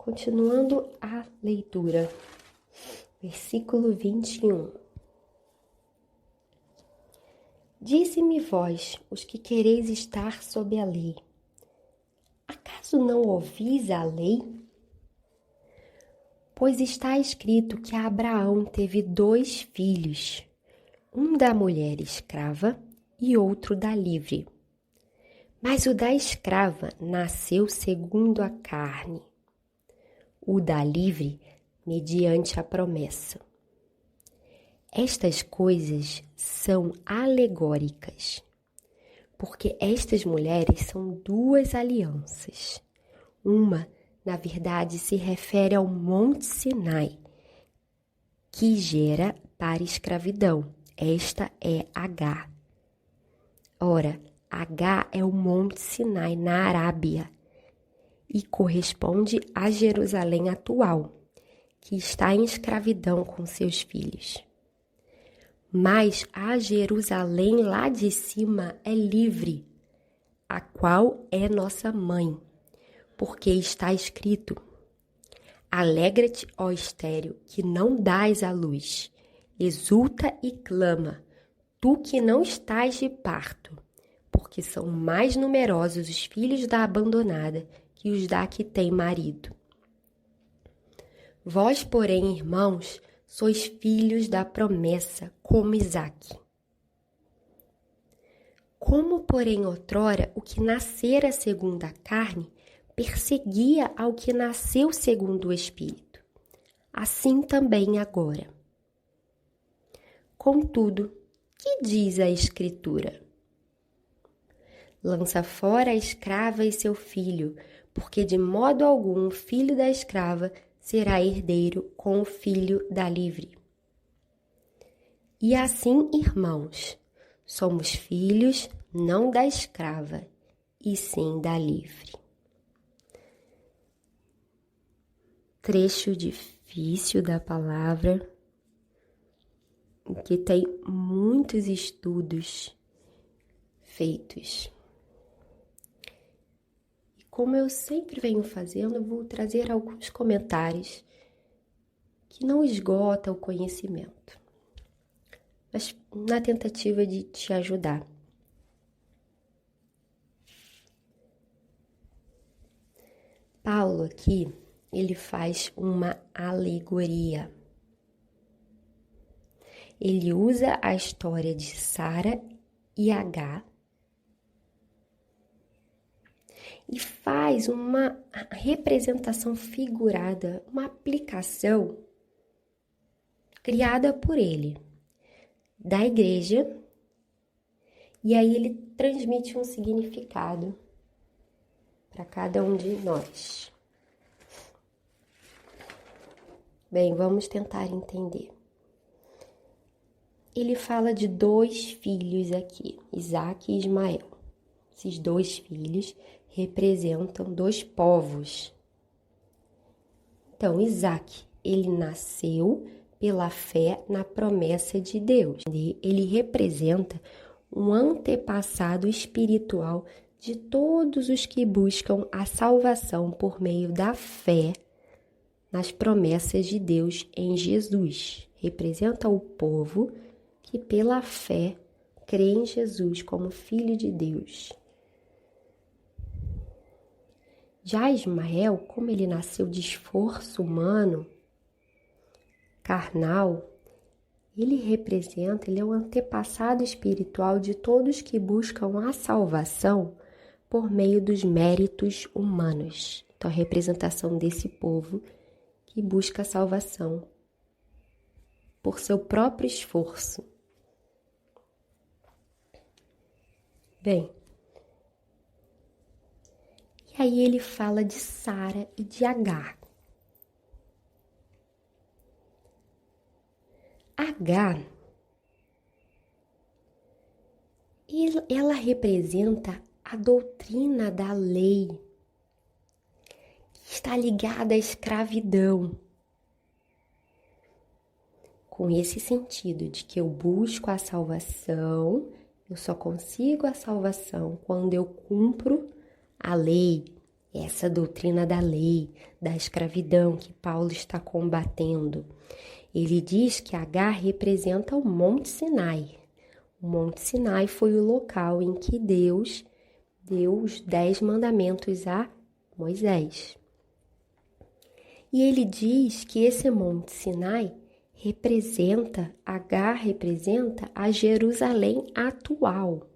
Continuando a leitura, versículo 21. Dize-me vós, os que quereis estar sob a lei, acaso não ouvis a lei? Pois está escrito que Abraão teve 2 filhos, um da mulher escrava e outro da livre. Mas o da escrava nasceu segundo a carne, o da livre mediante a promessa. Estas coisas são alegóricas, porque estas mulheres são 2 alianças. Uma, na verdade, se refere ao Monte Sinai, que gera para escravidão. Esta é Agar. Ora, Agar é o Monte Sinai na Arábia e corresponde a Jerusalém atual, que está em escravidão com seus filhos. Mas a Jerusalém lá de cima é livre, a qual é nossa mãe, porque está escrito: Alegra-te, ó estéril, que não dás à luz, exulta e clama, tu que não estás de parto, porque são mais numerosos os filhos da abandonada que os da que tem marido. Vós, porém, irmãos, sois filhos da promessa, como Isaque. Como, porém, outrora, o que nascera segundo a carne perseguia ao que nasceu segundo o Espírito, assim também agora. Contudo, que diz a Escritura? Lança fora a escrava e seu filho, porque de modo algum o filho da escrava será herdeiro com o filho da livre. E assim, irmãos, somos filhos não da escrava, e sim da livre. Trecho difícil da palavra, que tem muitos estudos feitos. E como eu sempre venho fazendo, eu vou trazer alguns comentários que não esgotam o conhecimento, mas na tentativa de te ajudar. Paulo aqui, ele faz uma alegoria. Ele usa a história de Sara e Agar e faz uma representação figurada, uma aplicação criada por ele, da igreja, e aí ele transmite um significado para cada um de nós. Bem, vamos tentar entender. Ele fala de 2 filhos aqui, Isaque e Ismael. Esses 2 filhos representam 2 povos. Então, Isaque, ele nasceu pela fé na promessa de Deus. Ele representa um antepassado espiritual de todos os que buscam a salvação por meio da fé nas promessas de Deus em Jesus. Representa o povo que pela fé crê em Jesus como Filho de Deus. Já Ismael, como ele nasceu de esforço humano, carnal, ele é o antepassado espiritual de todos que buscam a salvação por meio dos méritos humanos. Então, a representação desse povo que busca a salvação por seu próprio esforço. Bem, e aí ele fala de Sara e de Agar. Agar, ela representa a doutrina da lei, que está ligada à escravidão. Com esse sentido de que eu busco a salvação, eu só consigo a salvação quando eu cumpro a lei, essa doutrina da lei, da escravidão que Paulo está combatendo. Ele diz que Agar representa o Monte Sinai. O Monte Sinai foi o local em que Deus deu os 10 mandamentos a Moisés. E ele diz que esse Monte Sinai Agar representa a Jerusalém atual,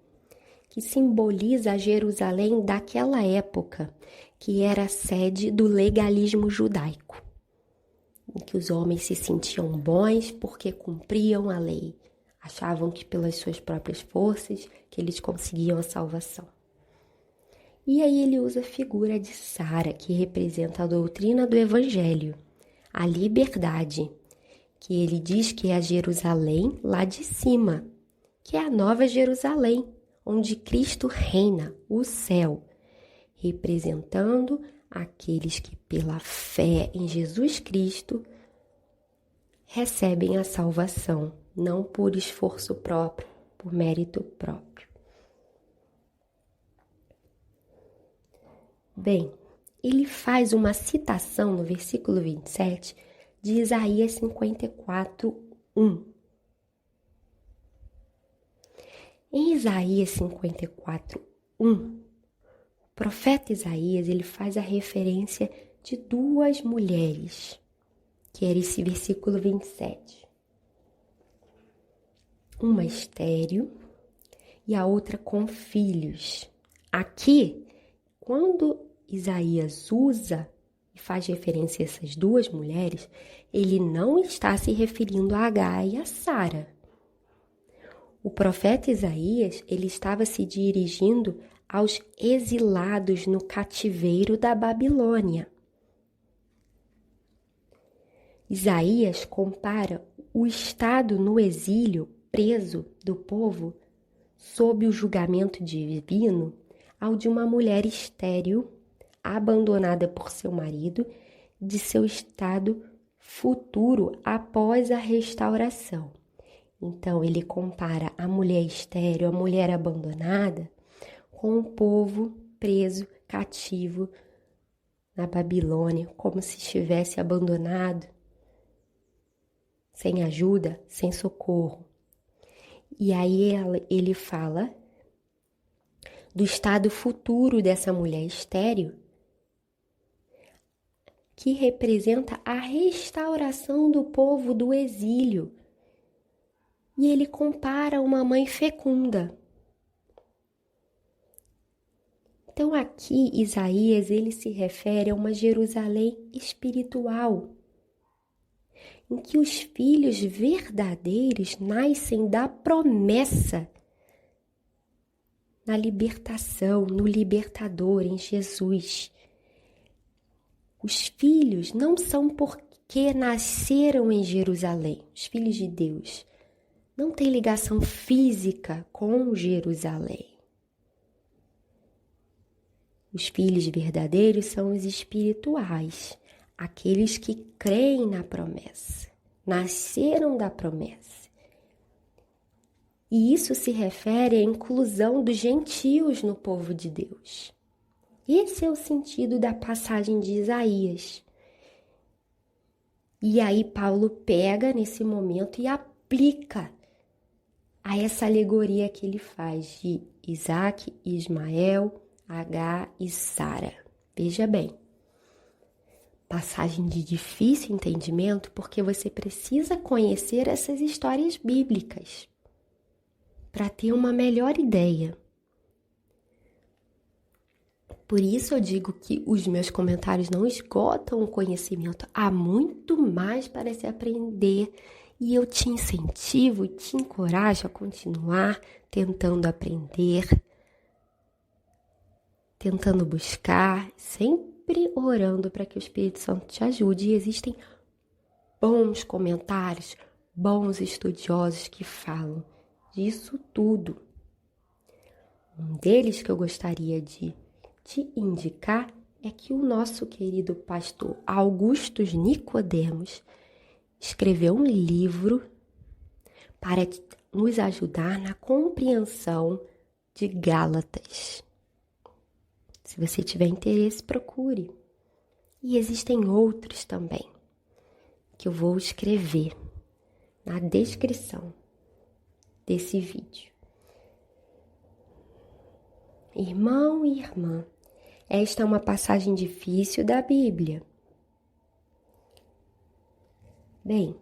que simboliza a Jerusalém daquela época, que era a sede do legalismo judaico, em que os homens se sentiam bons porque cumpriam a lei, achavam que pelas suas próprias forças que eles conseguiam a salvação. E aí ele usa a figura de Sara, que representa a doutrina do Evangelho, a liberdade, que ele diz que é a Jerusalém lá de cima, que é a nova Jerusalém, onde Cristo reina, o céu, representando aqueles que pela fé em Jesus Cristo recebem a salvação, não por esforço próprio, por mérito próprio. Bem, ele faz uma citação no versículo 27 de Isaías 54:1. Em Isaías 54:1, o profeta Isaías ele faz a referência de duas mulheres, que era esse versículo 27. Uma estéril e a outra com filhos. Aqui, quando Isaías usa e faz referência a essas duas mulheres, ele não está se referindo a Agar e a Sara. O profeta Isaías, ele estava se dirigindo aos exilados no cativeiro da Babilônia. Isaías compara o estado no exílio, preso do povo, sob o julgamento divino, ao de uma mulher estéril, abandonada por seu marido, de seu estado futuro após a restauração. Então, ele compara a mulher estéril, a mulher abandonada, com o povo preso, cativo na Babilônia, como se estivesse abandonado, sem ajuda, sem socorro. E aí ele fala do estado futuro dessa mulher estéril, que representa a restauração do povo do exílio. E ele compara uma mãe fecunda. Então aqui Isaías ele se refere a uma Jerusalém espiritual, em que os filhos verdadeiros nascem da promessa na libertação, no libertador, em Jesus. Os filhos não são porque nasceram em Jerusalém, os filhos de Deus não têm ligação física com Jerusalém. Os filhos verdadeiros são os espirituais, aqueles que creem na promessa, nasceram da promessa. E isso se refere à inclusão dos gentios no povo de Deus. Esse é o sentido da passagem de Isaías. E aí Paulo pega nesse momento e aplica a essa alegoria que ele faz de Isaac, Ismael, Agar e Sara. Veja bem, passagem de difícil entendimento porque você precisa conhecer essas histórias bíblicas para ter uma melhor ideia. Por isso eu digo que os meus comentários não esgotam o conhecimento. Há muito mais para se aprender e eu te incentivo e te encorajo a continuar tentando aprender, tentando buscar, sempre orando para que o Espírito Santo te ajude. E existem bons comentários, bons estudiosos que falam disso tudo. Um deles que eu gostaria de te indicar é que o nosso querido pastor Augustus Nicodemos escreveu um livro para nos ajudar na compreensão de Gálatas. Se Se você tiver interesse, procure. E existem outros também, que eu vou escrever na descrição desse vídeo. Irmão e irmã, esta é uma passagem difícil da Bíblia. Bem,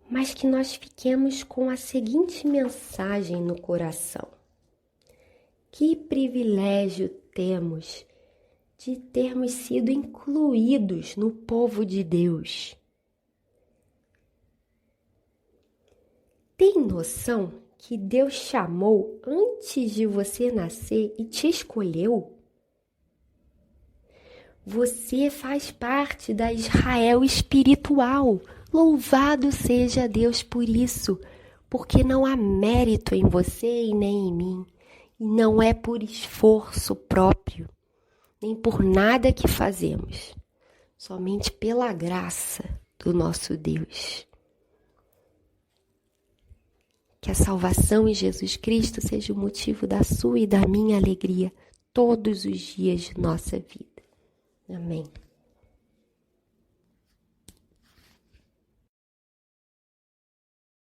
mas que nós fiquemos com a seguinte mensagem no coração. Que privilégio temos de termos sido incluídos no povo de Deus. Tem noção que Deus chamou antes de você nascer e te escolheu? Você faz parte da Israel espiritual. Louvado seja Deus por isso, porque não há mérito em você e nem em mim, e não é por esforço próprio, nem por nada que fazemos, somente pela graça do nosso Deus. Que a salvação em Jesus Cristo seja o motivo da sua e da minha alegria todos os dias de nossa vida. Amém.